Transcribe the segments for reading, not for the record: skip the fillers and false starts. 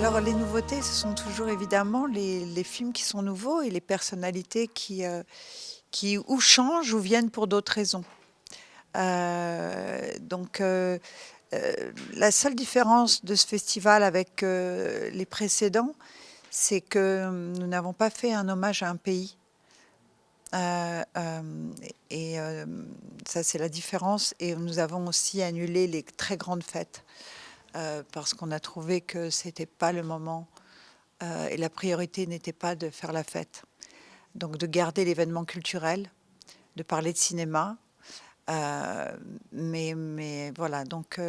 Alors les nouveautés, ce sont toujours évidemment les films qui sont nouveaux et les personnalités qui ou changent ou viennent pour d'autres raisons. Donc la seule différence de ce festival avec, les précédents, c'est que, nous n'avons pas fait un hommage à un pays. Ça c'est la différence et nous avons aussi annulé les très grandes fêtes, parce qu'on a trouvé que c'était pas le moment, et la priorité n'était pas de faire la fête. Donc de garder l'événement culturel, de parler de cinéma, mais voilà, donc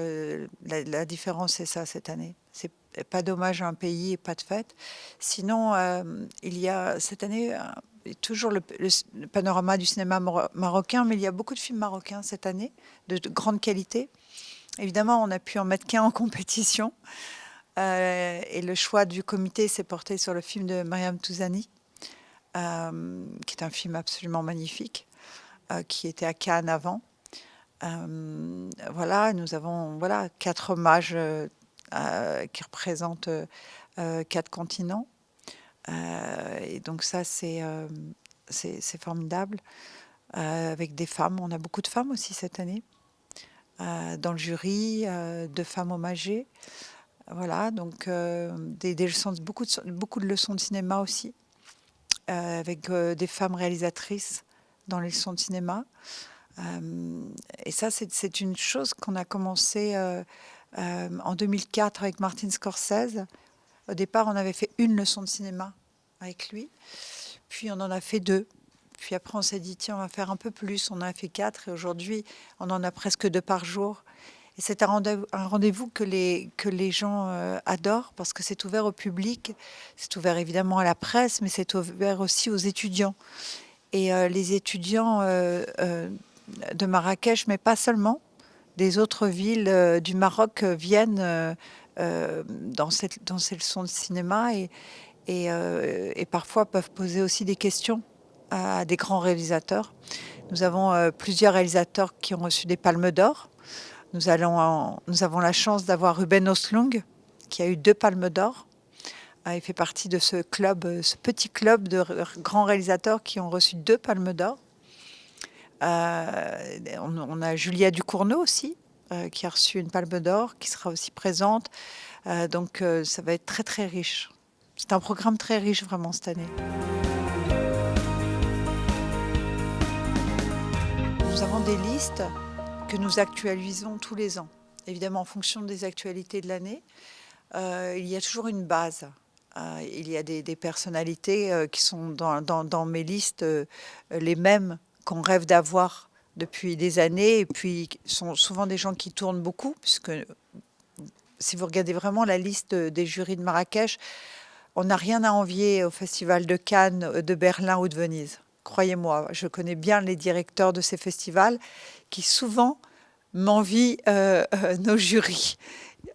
la différence, c'est ça cette année. C'est pas d'hommage à un pays et pas de fête. Sinon, il y a cette année toujours le panorama du cinéma marocain, mais il y a beaucoup de films marocains cette année, de grande qualité. Évidemment, on a pu en mettre qu'un en compétition. Et le choix du comité s'est porté sur le film de Mariam Touzani, qui est un film absolument magnifique, qui était à Cannes avant. Voilà, nous avons voilà 4 hommages qui représentent 4 continents. Et donc ça, c'est formidable. Avec des femmes, on a beaucoup de femmes aussi cette année. Dans le jury, 2 femmes hommagées. Voilà, donc des leçons, beaucoup de leçons de cinéma aussi, avec des femmes réalisatrices dans les leçons de cinéma. Et ça, c'est une chose qu'on a commencé en 2004 avec Martin Scorsese. Au départ, on avait fait une leçon de cinéma avec lui, puis on en a fait 2. Puis après, on s'est dit, tiens, on va faire un peu plus. On en a fait 4 et aujourd'hui, on en a presque 2 par jour. Et c'est un rendez-vous que les gens adorent parce que c'est ouvert au public, c'est ouvert évidemment à la presse, mais c'est ouvert aussi aux étudiants. Et les étudiants de Marrakech, mais pas seulement, des autres villes du Maroc viennent dans ces leçons de cinéma et parfois peuvent poser aussi des questions à des grands réalisateurs. Nous avons plusieurs réalisateurs qui ont reçu des Palmes d'Or. Nous avons la chance d'avoir Ruben Östlund, qui a eu 2 Palmes d'Or. Il fait partie de ce club, ce petit club de grands réalisateurs qui ont reçu 2 Palmes d'Or. On a Julia Ducournau aussi, qui a reçu une Palme d'Or, qui sera aussi présente. Donc ça va être très très riche. C'est un programme très riche vraiment cette année. Nous avons des listes que nous actualisons tous les ans. Évidemment, en fonction des actualités de l'année, il y a toujours une base. Il y a des personnalités qui sont dans mes listes les mêmes qu'on rêve d'avoir depuis des années, et puis sont souvent des gens qui tournent beaucoup, puisque si vous regardez vraiment la liste des jurys de Marrakech, on n'a rien à envier au Festival de Cannes, de Berlin ou de Venise. Croyez-moi, je connais bien les directeurs de ces festivals qui souvent m'envient nos jurys.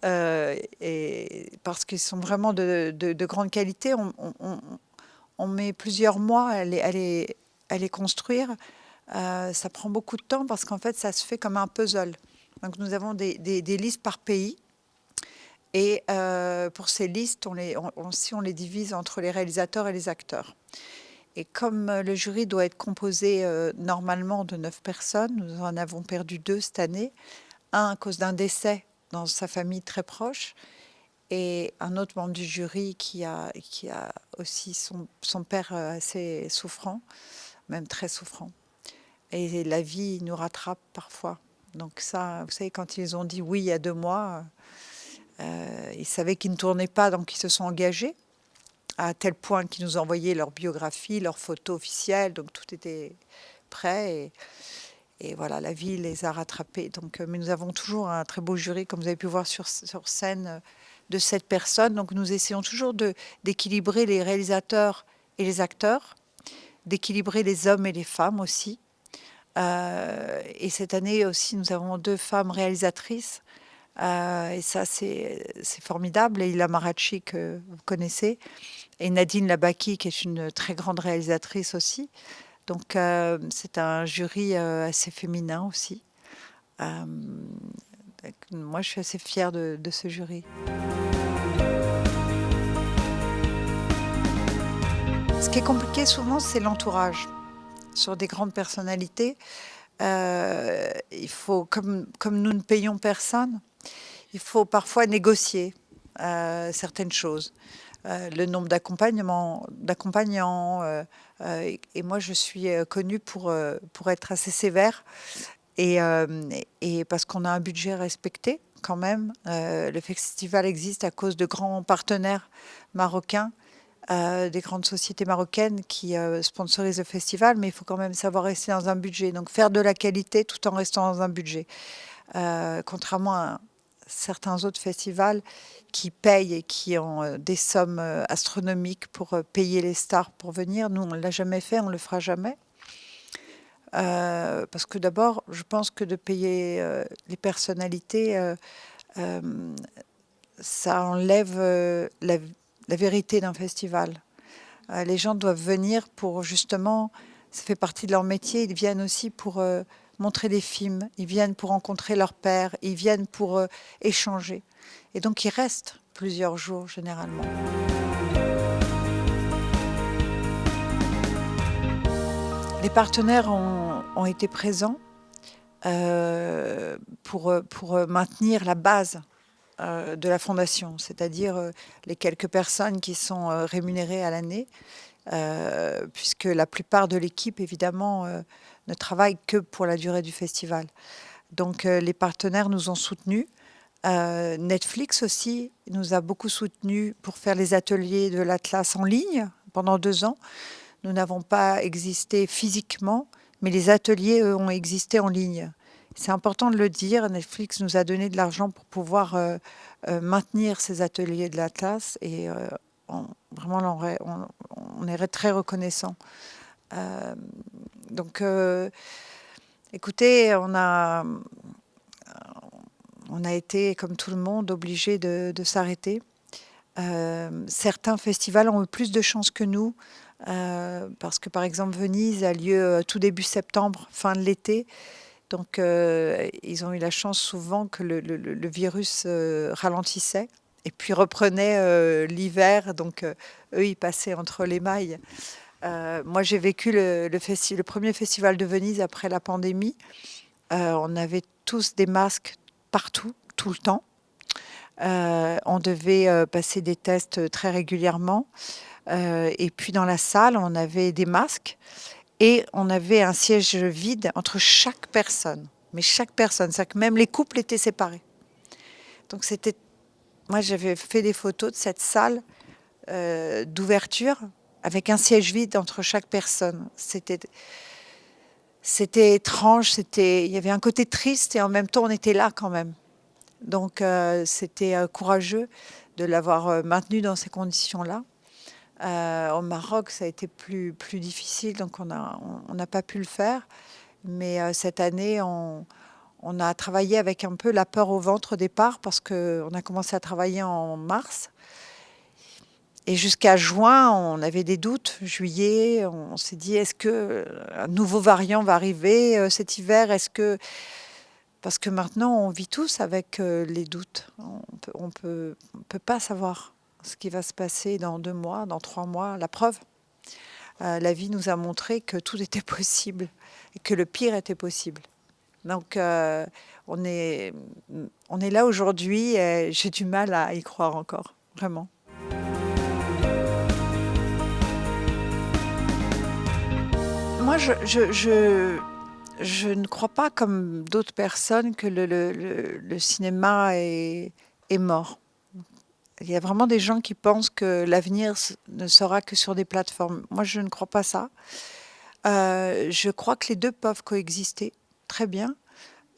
Et parce qu'ils sont vraiment de grande qualité. On met plusieurs mois à les construire. Ça prend beaucoup de temps parce qu'en fait, ça se fait comme un puzzle. Donc, nous avons des listes par pays. Et pour ces listes, on les divise entre les réalisateurs et les acteurs. Et comme le jury doit être composé normalement de 9 personnes, nous en avons perdu 2 cette année. Un à cause d'un décès dans sa famille très proche, et un autre membre du jury qui a aussi son père assez souffrant, même très souffrant. Et la vie nous rattrape parfois. Donc ça, vous savez, quand ils ont dit oui il y a 2 mois, ils savaient qu'ils ne tournaient pas, donc ils se sont engagés, à tel point qu'ils nous envoyaient leur biographie, leurs photos officielles, donc tout était prêt. Et voilà, la vie les a rattrapés. Donc, mais nous avons toujours un très beau jury, comme vous avez pu voir sur scène, de 7 personnes. Donc nous essayons toujours d'équilibrer les réalisateurs et les acteurs, d'équilibrer les hommes et les femmes aussi. Et cette année aussi, nous avons 2 femmes réalisatrices. Et ça, c'est formidable. Leïla Marachi, que vous connaissez, et Nadine Labaki, qui est une très grande réalisatrice aussi. Donc, c'est un jury assez féminin aussi. Moi, je suis assez fière de ce jury. qui est compliqué souvent, c'est l'entourage. Sur des grandes personnalités, il faut, comme nous ne payons personne, il faut parfois négocier certaines choses. Le nombre d'accompagnants. Et moi, je suis connue pour être assez sévère et parce qu'on a un budget respecté quand même. Le festival existe à cause de grands partenaires marocains, des grandes sociétés marocaines qui sponsorisent le festival, mais il faut quand même savoir rester dans un budget. Donc faire de la qualité tout en restant dans un budget. Contrairement à certains autres festivals qui payent et qui ont des sommes astronomiques pour payer les stars pour venir. Nous, on ne l'a jamais fait, on ne le fera jamais. Parce que d'abord, je pense que de payer les personnalités, euh, ça enlève la vérité d'un festival. Les gens doivent venir pour justement, ça fait partie de leur métier, ils viennent aussi pour montrer des films, ils viennent pour rencontrer leur père, ils viennent pour échanger. Et donc ils restent plusieurs jours généralement. Les partenaires ont été présents pour maintenir la base de la fondation, c'est-à-dire les quelques personnes qui sont rémunérées à l'année, puisque la plupart de l'équipe, évidemment, ne travaille que pour la durée du festival. Donc les partenaires nous ont soutenus. Netflix aussi nous a beaucoup soutenus pour faire les ateliers de l'Atlas en ligne pendant 2 ans. Nous n'avons pas existé physiquement, mais les ateliers, eux, ont existé en ligne. C'est important de le dire, Netflix nous a donné de l'argent pour pouvoir maintenir ces ateliers de l'Atlas et vraiment on est très reconnaissant. Donc écoutez, on a été, comme tout le monde, obligé de s'arrêter. Certains festivals ont eu plus de chance que nous, parce que par exemple Venise a lieu tout début septembre, fin de l'été. Donc ils ont eu la chance souvent que le virus ralentissait et puis reprenait l'hiver. Donc eux, ils passaient entre les mailles. Moi, j'ai vécu le premier festival de Venise après la pandémie. On avait tous des masques partout, tout le temps. On devait passer des tests très régulièrement. Et puis dans la salle, on avait des masques et on avait un siège vide entre chaque personne. Mais chaque personne, c'est-à-dire que même les couples étaient séparés. Donc c'était, moi j'avais fait des photos de cette salle d'ouverture avec un siège vide entre chaque personne. C'était étrange, il y avait un côté triste et en même temps on était là quand même. Donc c'était courageux de l'avoir maintenu dans ces conditions-là. Au Maroc, ça a été plus difficile, donc on n'a pas pu le faire. Mais cette année, on a travaillé avec un peu la peur au ventre au départ, parce qu'on a commencé à travailler en mars. Et jusqu'à juin, on avait des doutes. Juillet, on s'est dit, est-ce qu'un nouveau variant va arriver cet hiver? Parce que maintenant, on vit tous avec les doutes. On peut pas savoir ce qui va se passer dans 2 mois, dans 3 mois. La preuve, la vie nous a montré que tout était possible et que le pire était possible. Donc, on est là aujourd'hui et j'ai du mal à y croire encore, vraiment. Moi, je ne crois pas, comme d'autres personnes, que le cinéma est mort. Il y a vraiment des gens qui pensent que l'avenir ne sera que sur des plateformes. Moi, je ne crois pas ça. Je crois que les deux peuvent coexister très bien.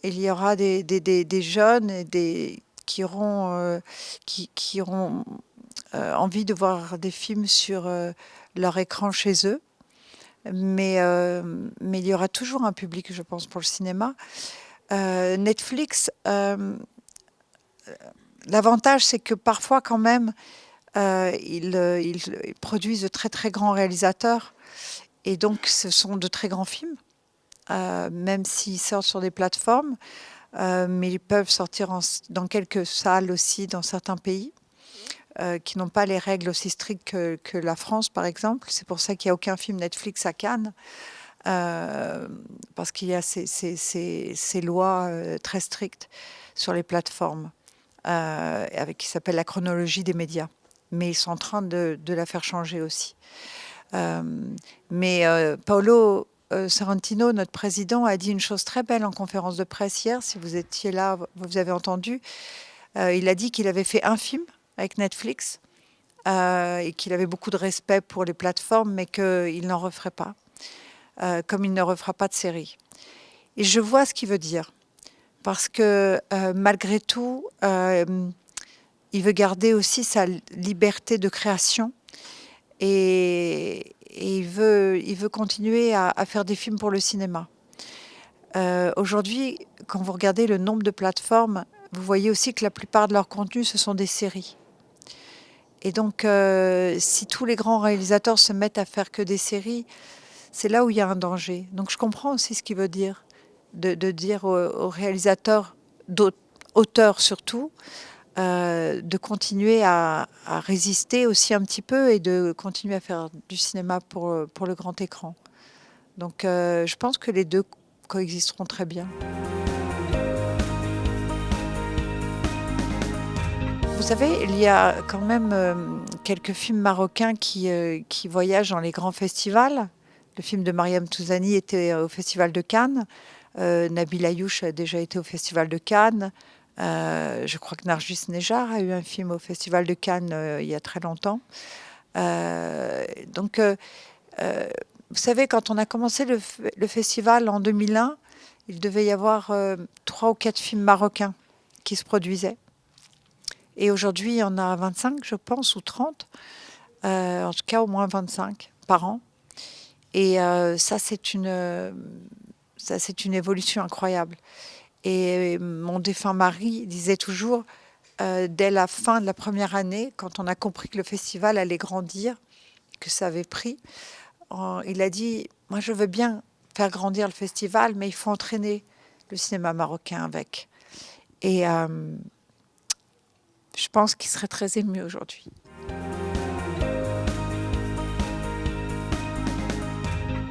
Il y aura des jeunes et qui auront envie de voir des films sur leur écran chez eux. Mais il y aura toujours un public, je pense, pour le cinéma. Netflix, l'avantage, c'est que parfois, quand même, ils produisent de très, très grands réalisateurs. Et donc, ce sont de très grands films, même s'ils sortent sur des plateformes. Mais ils peuvent sortir dans quelques salles aussi, dans certains pays. qui n'ont pas les règles aussi strictes que la France, par exemple. C'est pour ça qu'il n'y a aucun film Netflix à Cannes, parce qu'il y a ces lois très strictes sur les plateformes, qui s'appelle la chronologie des médias. Mais ils sont en train de la faire changer aussi. Mais Paolo Sorrentino, notre président, a dit une chose très belle en conférence de presse hier. Si vous étiez là, vous avez entendu. Il a dit qu'il avait fait un film avec Netflix et qu'il avait beaucoup de respect pour les plateformes, mais qu'il n'en referait pas, comme il ne refera pas de série. Et je vois ce qu'il veut dire, parce que malgré tout, il veut garder aussi sa liberté de création et il veut continuer à faire des films pour le cinéma. Aujourd'hui, quand vous regardez le nombre de plateformes, vous voyez aussi que la plupart de leurs contenus, ce sont des séries. Et donc, si tous les grands réalisateurs se mettent à faire que des séries, c'est là où il y a un danger. Donc, je comprends aussi ce qu'il veut dire, de dire aux réalisateurs, auteurs surtout, de continuer à résister aussi un petit peu et de continuer à faire du cinéma pour le grand écran. Donc, je pense que les deux coexisteront très bien. Vous savez, il y a quand même quelques films marocains qui voyagent dans les grands festivals. Le film de Mariam Touzani était au Festival de Cannes. Nabil Ayouch a déjà été au Festival de Cannes. Je crois que Narjus Nejar a eu un film au Festival de Cannes il y a très longtemps. Donc, vous savez, quand on a commencé le festival en 2001, il devait y avoir 3 ou 4 films marocains qui se produisaient. Et aujourd'hui, il y en a 25, je pense, ou 30. En tout cas, au moins 25 par an. Et ça, c'est une évolution incroyable. Et mon défunt mari disait toujours, dès la fin de la première année, quand on a compris que le festival allait grandir, que ça avait pris, il a dit, moi je veux bien faire grandir le festival, mais il faut entraîner le cinéma marocain avec. Et je pense qu'il serait très ému aujourd'hui.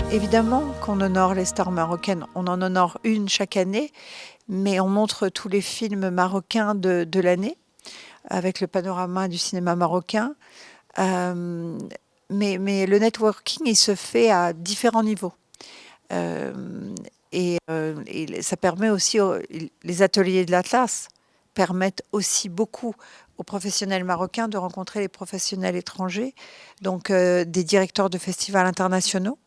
Évidemment qu'on honore les stars marocaines. On en honore une chaque année, mais on montre tous les films marocains de l'année, avec le panorama du cinéma marocain. Mais le networking, il se fait à différents niveaux. Et ça permet aussi, les ateliers de l'Atlas permettent aussi beaucoup aux professionnels marocains de rencontrer les professionnels étrangers, donc des directeurs de festivals internationaux,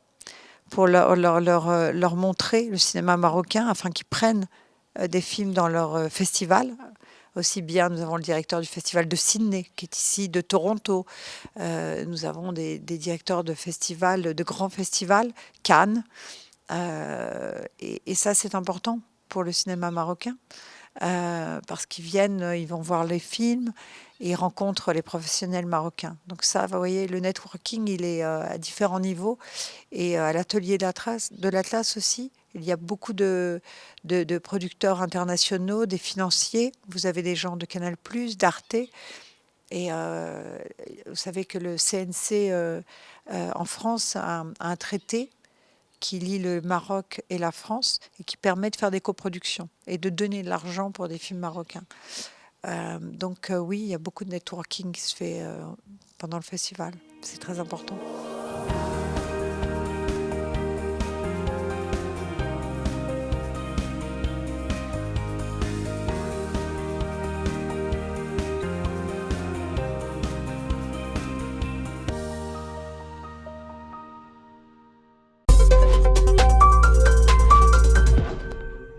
pour leur montrer le cinéma marocain, afin qu'ils prennent des films dans leur festival. Aussi bien, nous avons le directeur du festival de Sydney, qui est ici, de Toronto. Nous avons des directeurs de festivals, de grands festivals, Cannes. Et ça, c'est important pour le cinéma marocain, parce qu'ils viennent, ils vont voir les films et ils rencontrent les professionnels marocains. Donc ça, vous voyez, le networking, il est à différents niveaux. Et à l'atelier de l'Atlas aussi, il y a beaucoup de producteurs internationaux, des financiers. Vous avez des gens de Canal+, d'Arte. Et vous savez que le CNC en France a un traité qui lie le Maroc et la France et qui permet de faire des coproductions et de donner de l'argent pour des films marocains. Donc oui, il y a beaucoup de networking qui se fait pendant le festival. C'est très important.